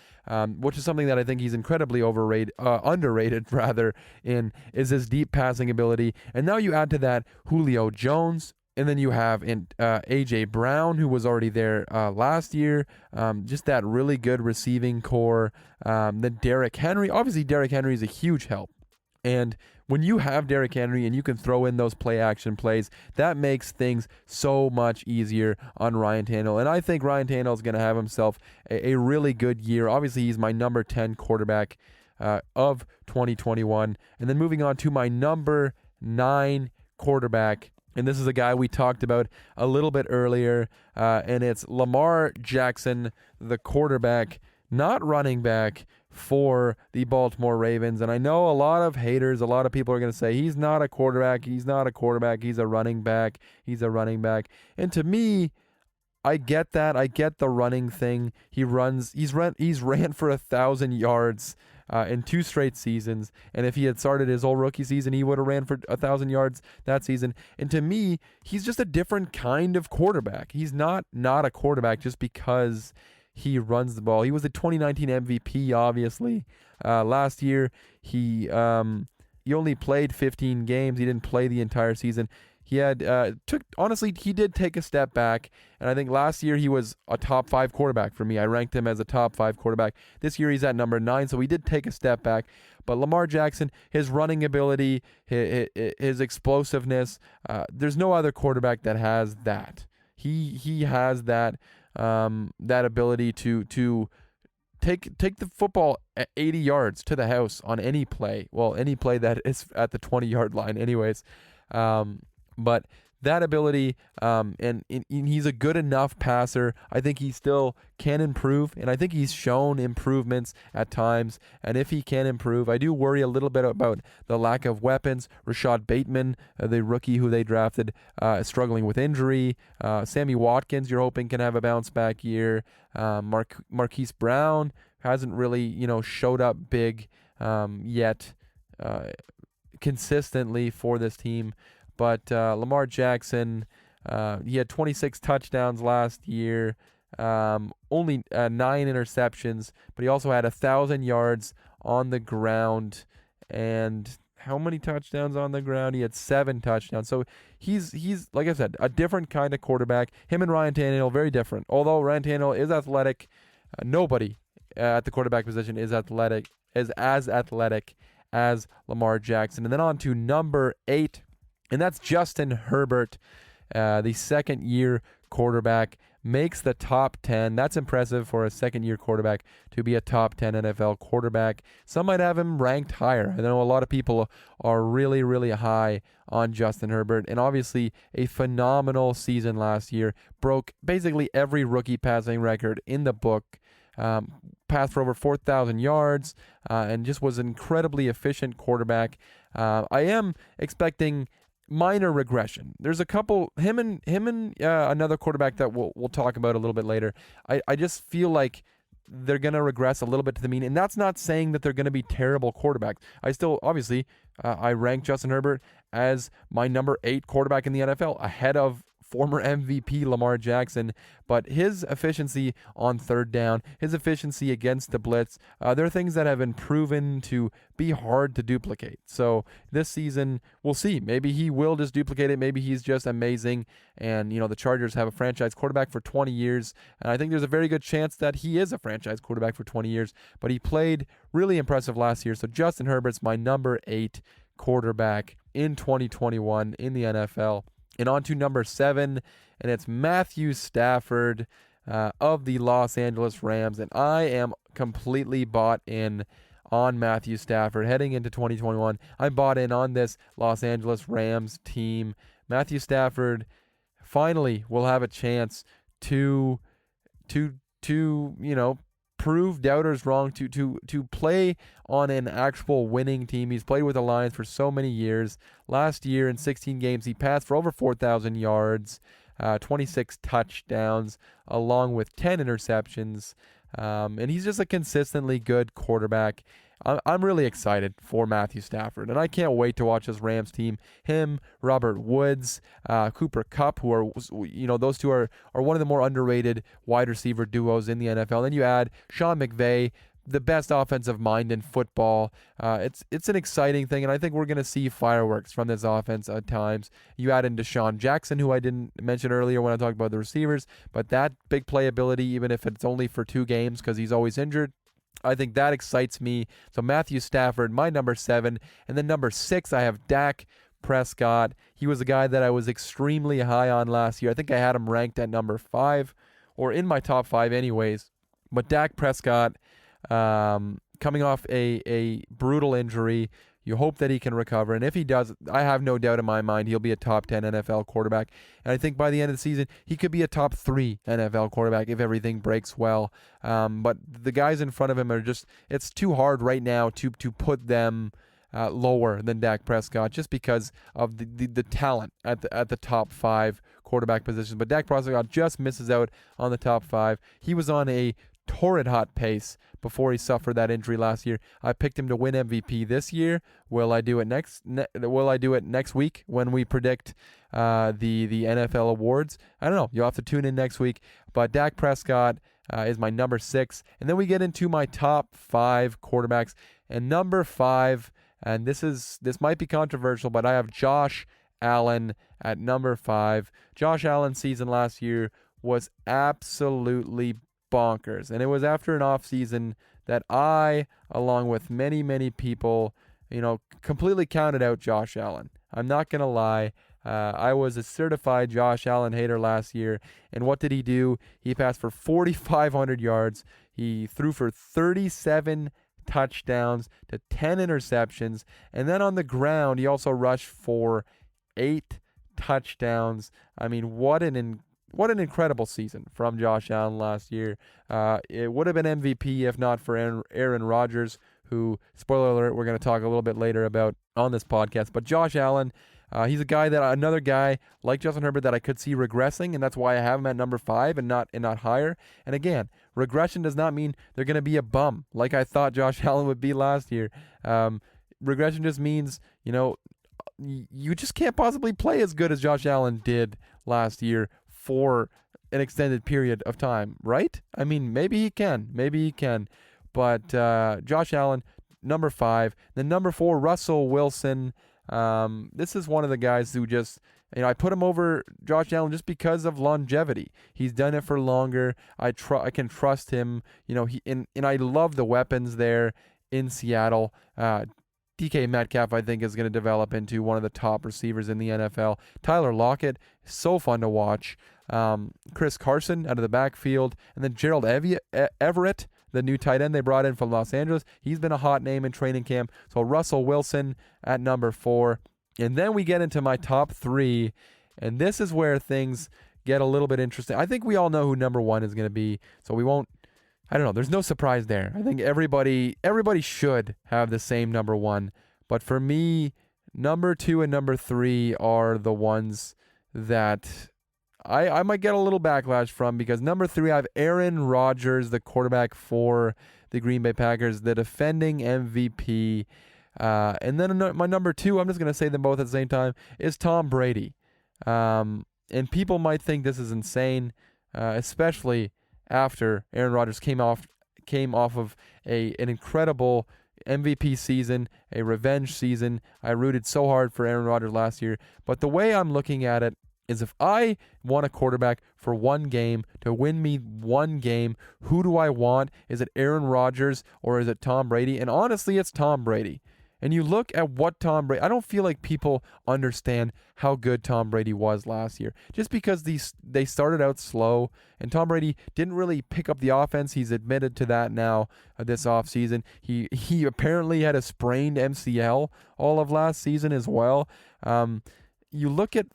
which is something that I think he's incredibly underrated rather, in is his deep passing ability. And now you add to that Julio Jones, and then you have A.J. Brown, who was already there last year. Just that really good receiving core. Then Derrick Henry. Obviously, Derrick Henry is a huge help. And when you have Derrick Henry and you can throw in those play-action plays, that makes things so much easier on Ryan Tannehill. And I think Ryan Tannehill is going to have himself a really good year. Obviously, he's my number 10 quarterback of 2021. And then moving on to my number 9 quarterback. And this is a guy we talked about a little bit earlier, and it's Lamar Jackson, the quarterback, not running back, for the Baltimore Ravens. And I know a lot of haters, a lot of people are going to say, he's not a quarterback, he's not a quarterback, he's a running back, he's a running back. And to me, I get that. I get the running thing. He's ran for 1,000 yards in 2 straight seasons. And if he had started his whole rookie season, he would have ran for 1,000 yards that season. And to me, he's just a different kind of quarterback. He's not a quarterback just because he runs the ball. He was the 2019 MVP, obviously. Last year, he only played 15 games. He didn't play the entire season. He had he did take a step back, and I think last year he was a top 5 quarterback for me. I ranked him as a top 5 quarterback. This year he's at number 9, so he did take a step back. But Lamar Jackson, his running ability, his explosiveness, there's no other quarterback that has that. He has that ability to take the football at 80 yards to the house on any play. Well, any play that is at the 20-yard line anyways. But that ability, and he's a good enough passer. I think he still can improve, and I think he's shown improvements at times. And if he can improve, I do worry a little bit about the lack of weapons. Rashad Bateman, the rookie who they drafted, struggling with injury. Sammy Watkins, you're hoping can have a bounce back year. Marquise Brown hasn't really, showed up big yet consistently for this team. But Lamar Jackson, he had 26 touchdowns last year, only 9 interceptions, but he also had 1,000 yards on the ground. And how many touchdowns on the ground? He had 7 touchdowns. So he's like I said, a different kind of quarterback. Him and Ryan Tannehill, very different. Although Ryan Tannehill is athletic, nobody at the quarterback position is as athletic as Lamar Jackson. And then on to number 8. And that's Justin Herbert, the second-year quarterback, makes the top 10. That's impressive for a second-year quarterback to be a top 10 NFL quarterback. Some might have him ranked higher. I know a lot of people are really, really high on Justin Herbert. And obviously a phenomenal season last year. Broke basically every rookie passing record in the book. Passed for over 4,000 yards and just was an incredibly efficient quarterback. I am expecting minor regression. There's a couple, him and another quarterback that we'll talk about a little bit later. I just feel like they're going to regress a little bit to the mean, and that's not saying that they're going to be terrible quarterbacks. I still, obviously, I rank Justin Herbert as my number 8 quarterback in the NFL, ahead of former MVP Lamar Jackson, but his efficiency on third down, his efficiency against the blitz, there are things that have been proven to be hard to duplicate. So this season, we'll see. Maybe he will just duplicate it. Maybe he's just amazing. And, the Chargers have a franchise quarterback for 20 years. And I think there's a very good chance that he is a franchise quarterback for 20 years. But he played really impressive last year. So Justin Herbert's my number 8 quarterback in 2021 in the NFL. And on to number 7, and it's Matthew Stafford of the Los Angeles Rams. And I am completely bought in on Matthew Stafford heading into 2021. I'm bought in on this Los Angeles Rams team. Matthew Stafford finally will have a chance to prove doubters wrong, to play on an actual winning team. He's played with the Lions for so many years. Last year in 16 games, he passed for over 4,000 yards, 26 touchdowns, along with 10 interceptions. And he's just a consistently good quarterback. I'm really excited for Matthew Stafford, and I can't wait to watch this Rams team. Him, Robert Woods, Cooper Kupp, who are, those two are one of the more underrated wide receiver duos in the NFL. Then you add Sean McVay, the best offensive mind in football. It's an exciting thing, and I think we're going to see fireworks from this offense at times. You add in Deshaun Jackson, who I didn't mention earlier when I talked about the receivers, but that big playability, even if it's only for 2 games because he's always injured, I think that excites me. So Matthew Stafford, my number 7. And then number 6, I have Dak Prescott. He was a guy that I was extremely high on last year. I think I had him ranked at number 5, or in my top 5 anyways. But Dak Prescott, coming off a brutal injury, you hope that he can recover. And if he does, I have no doubt in my mind he'll be a top 10 NFL quarterback. And I think by the end of the season, he could be a top 3 NFL quarterback if everything breaks well. But the guys in front of him are just, it's too hard right now to put them lower than Dak Prescott just because of the talent at the top 5 quarterback positions. But Dak Prescott just misses out on the top 5. He was on a torrid hot pace before he suffered that injury last year. I picked him to win MVP this year. Will I do it next week when we predict the NFL awards? I don't know. You'll have to tune in next week. But Dak Prescott is my number 6, and then we get into my top 5 quarterbacks. And number 5, and this might be controversial, but I have Josh Allen at number 5. Josh Allen's season last year was absolutely bonkers, and it was after an offseason that I, along with many, many people, completely counted out Josh Allen. I'm not going to lie. I was a certified Josh Allen hater last year, and what did he do? He passed for 4,500 yards. He threw for 37 touchdowns to 10 interceptions, and then on the ground, he also rushed for 8 touchdowns. I mean, what an incredible season from Josh Allen last year. It would have been MVP if not for Aaron Rodgers, who, spoiler alert, we're going to talk a little bit later about on this podcast. But Josh Allen, he's another guy like Justin Herbert that I could see regressing, and that's why I have him at number 5 and not higher. And again, regression does not mean they're going to be a bum like I thought Josh Allen would be last year. Regression just means, you just can't possibly play as good as Josh Allen did last year for an extended period of time, right? I mean, maybe he can. But Josh Allen, number 5. Then number 4, Russell Wilson. This is one of the guys who just, I put him over Josh Allen just because of longevity. He's done it for longer. I can trust him. And I love the weapons there in Seattle. DK Metcalf, I think, is going to develop into one of the top receivers in the NFL. Tyler Lockett, so fun to watch. Chris Carson out of the backfield. And then Gerald Everett, the new tight end they brought in from Los Angeles. He's been a hot name in training camp. So Russell Wilson at number 4. And then we get into my top 3. And this is where things get a little bit interesting. I think we all know who number 1 is going to be. So we won't. I don't know. There's no surprise there. I think everybody should have the same number 1. But for me, number 2 and number 3 are the ones that I might get a little backlash from, because number 3, I have Aaron Rodgers, the quarterback for the Green Bay Packers, the defending MVP. And then my number 2, I'm just going to say them both at the same time, is Tom Brady. And people might think this is insane, especially after Aaron Rodgers came off of an incredible MVP season, a revenge season. I rooted so hard for Aaron Rodgers last year. But the way I'm looking at it is, if I want a quarterback for one game to win me one game, who do I want? Is it Aaron Rodgers or is it Tom Brady? And honestly, it's Tom Brady. And you look at what Tom Brady, I don't feel like people understand how good Tom Brady was last year. Just because they started out slow, and Tom Brady didn't really pick up the offense. He's admitted to that now this offseason. He apparently had a sprained MCL all of last season as well. You look at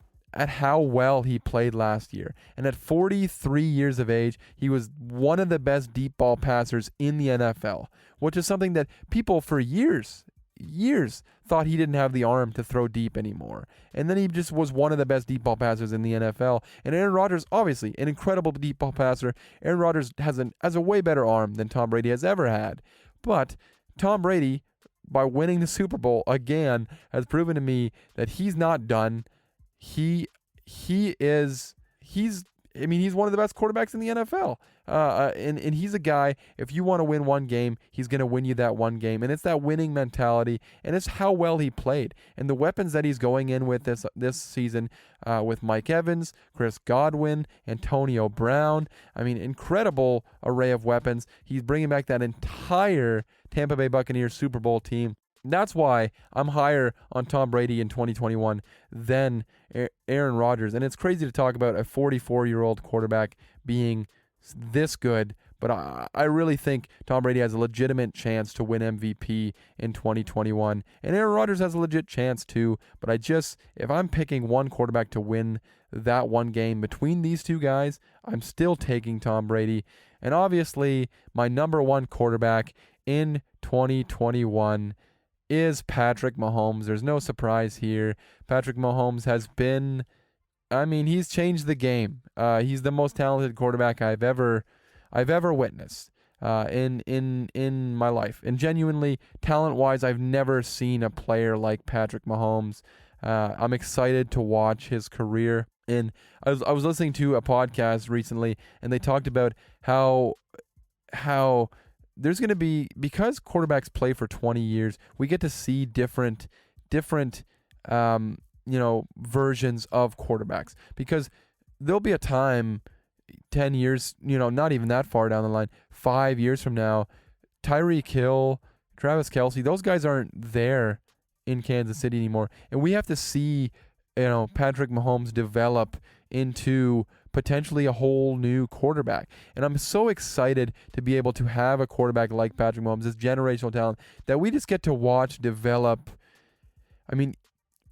how well he played last year. And at 43 years of age, he was one of the best deep ball passers in the NFL, which is something that people for years thought he didn't have the arm to throw deep anymore. And then he just was one of the best deep ball passers in the NFL. And Aaron Rodgers, obviously, an incredible deep ball passer. Aaron Rodgers has a way better arm than Tom Brady has ever had. But Tom Brady, by winning the Super Bowl again, has proven to me that he's not done. He's one of the best quarterbacks in the NFL. And he's a guy, if you want to win one game, he's going to win you that one game. And it's that winning mentality, and it's how well he played. And the weapons that he's going in with this season with Mike Evans, Chris Godwin, Antonio Brown. I mean, incredible array of weapons. He's bringing back that entire Tampa Bay Buccaneers Super Bowl team. That's why I'm higher on Tom Brady in 2021 than Aaron Rodgers. And it's crazy to talk about a 44-year-old quarterback being this good, but I really think Tom Brady has a legitimate chance to win MVP in 2021. And Aaron Rodgers has a legit chance too, but if I'm picking one quarterback to win that one game between these two guys, I'm still taking Tom Brady. And obviously, my number one quarterback in 2021 is Patrick Mahomes. There's no surprise here. Patrick Mahomes has been, he's changed the game. He's the most talented quarterback I've ever witnessed in my life. And genuinely, talent-wise, I've never seen a player like Patrick Mahomes. I'm excited to watch his career. And I was listening to a podcast recently, and they talked about how there's going to be, because quarterbacks play for 20 years, we get to see different versions of quarterbacks, because there'll be a time 10 years, not even that far down the line, 5 years from now, Tyreek Hill, Travis Kelce, those guys aren't there in Kansas City anymore. And we have to see, Patrick Mahomes develop into potentially a whole new quarterback. And I'm so excited to be able to have a quarterback like Patrick Mahomes, this generational talent that we just get to watch develop.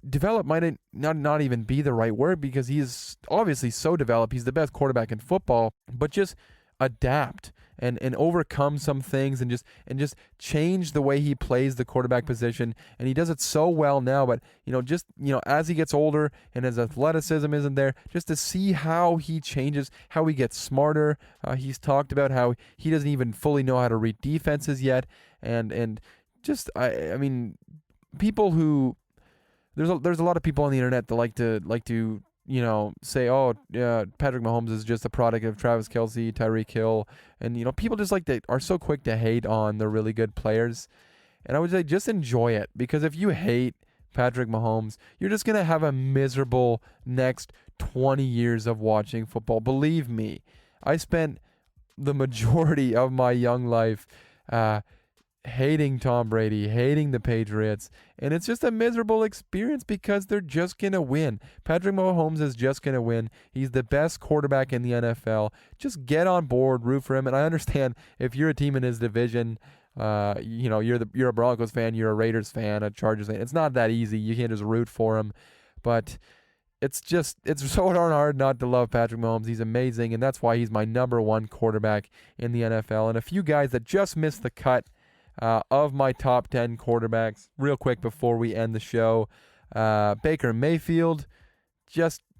Develop might not even be the right word, because he's obviously so developed. He's the best quarterback in football, but just adapt and overcome some things and just change the way he plays the quarterback position. And he does it so well now, but as he gets older and his athleticism isn't there, just to see how he changes, how he gets smarter. He's talked about how he doesn't even fully know how to read defenses yet. And just, people who, there's a lot of people on the internet that like to say, Patrick Mahomes is just a product of Travis Kelce, Tyreek Hill, and people just are so quick to hate on the really good players. And I would say just enjoy it, because if you hate Patrick Mahomes, you're just gonna have a miserable next 20 years of watching football. Believe me, I spent the majority of my young life hating Tom Brady, hating the Patriots, and it's just a miserable experience because they're just going to win. Patrick Mahomes is just going to win. He's the best quarterback in the NFL. Just get on board, root for him. And I understand if you're a team in his division, you're a Broncos fan, you're a Raiders fan, a Chargers fan. It's not that easy. You can't just root for him. But it's so darn hard not to love Patrick Mahomes. He's amazing, and that's why he's my number one quarterback in the NFL. And a few guys that just missed the cut of my top 10 quarterbacks, real quick before we end the show. Baker Mayfield,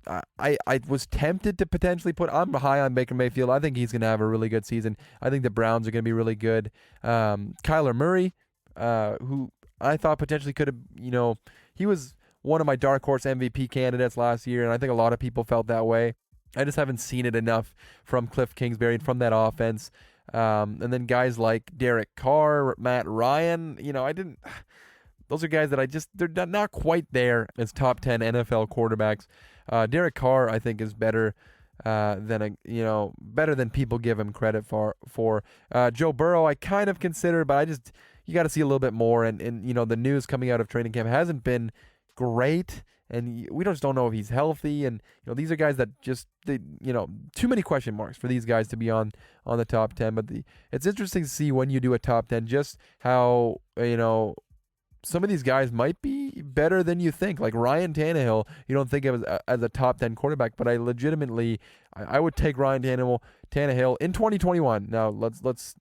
I was tempted to potentially I'm high on Baker Mayfield. I think he's going to have a really good season. I think the Browns are going to be really good. Kyler Murray, who I thought potentially could have, he was one of my dark horse MVP candidates last year, and I think a lot of people felt that way. I just haven't seen it enough from Cliff Kingsbury and from that offense. And then guys like Derek Carr, Matt Ryan, those are guys that they're not quite there as top 10 NFL quarterbacks. Derek Carr, I think, is better than people give him credit for. Joe Burrow, I kind of consider, but you got to see a little bit more. And you know, the news coming out of training camp hasn't been great. And we just don't know if he's healthy. And, you know, these are guys that too many question marks for these guys to be on the top 10. But it's interesting to see when you do a top 10 just how, you know, some of these guys might be better than you think. Like Ryan Tannehill, you don't think of as a top 10 quarterback, but I legitimately, I would take Ryan Tannehill in 2021. Now, let's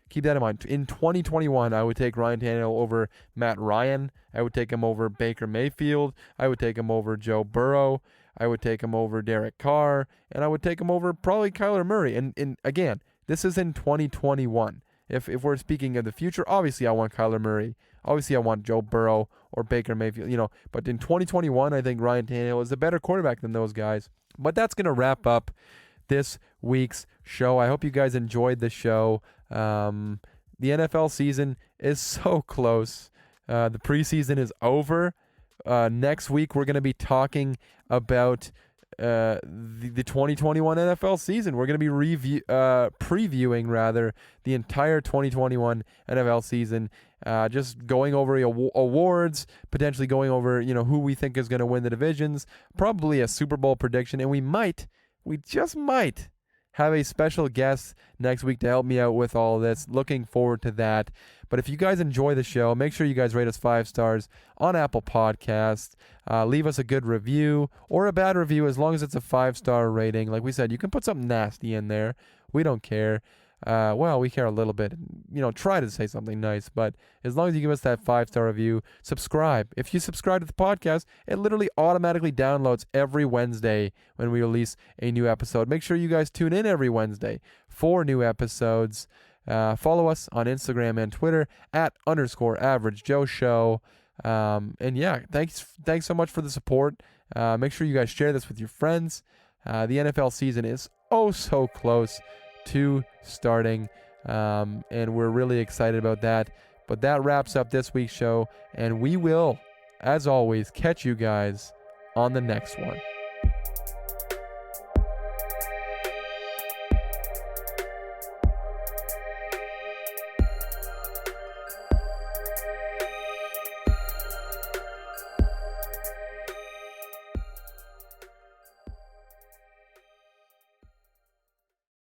keep that in mind. In 2021, I would take Ryan Tannehill over Matt Ryan. I would take him over Baker Mayfield. I would take him over Joe Burrow. I would take him over Derek Carr. And I would take him over probably Kyler Murray. And again, this is in 2021. If we're speaking of the future, obviously I want Kyler Murray. Obviously I want Joe Burrow or Baker Mayfield. You know, but in 2021, I think Ryan Tannehill is a better quarterback than those guys. But that's going to wrap up this week's show. I hope you guys enjoyed the show. The NFL season is so close. The preseason is over. Next week, we're going to be talking about the 2021 NFL season. We're going to be previewing the entire 2021 NFL season. Just going over awards, potentially going over, you know, who we think is going to win the divisions, probably a Super Bowl prediction, and we just might have a special guest next week to help me out with all of this. Looking forward to that. But if you guys enjoy the show, make sure you guys rate us 5 stars on Apple Podcasts. Leave us a good review or a bad review as long as it's a 5-star rating. Like we said, you can put something nasty in there. We don't care. Well, we care a little bit. You know, try to say something nice. But as long as you give us that 5-star review, subscribe. If you subscribe to the podcast, it literally automatically downloads every Wednesday when we release a new episode. Make sure you guys tune in every Wednesday for new episodes. Follow us on Instagram and Twitter at _AverageJoeShow. And yeah, thanks so much for the support. Make sure you guys share this with your friends. The NFL season is so close to starting, and we're really excited about that. But that wraps up this week's show, and we will, as always, catch you guys on the next one.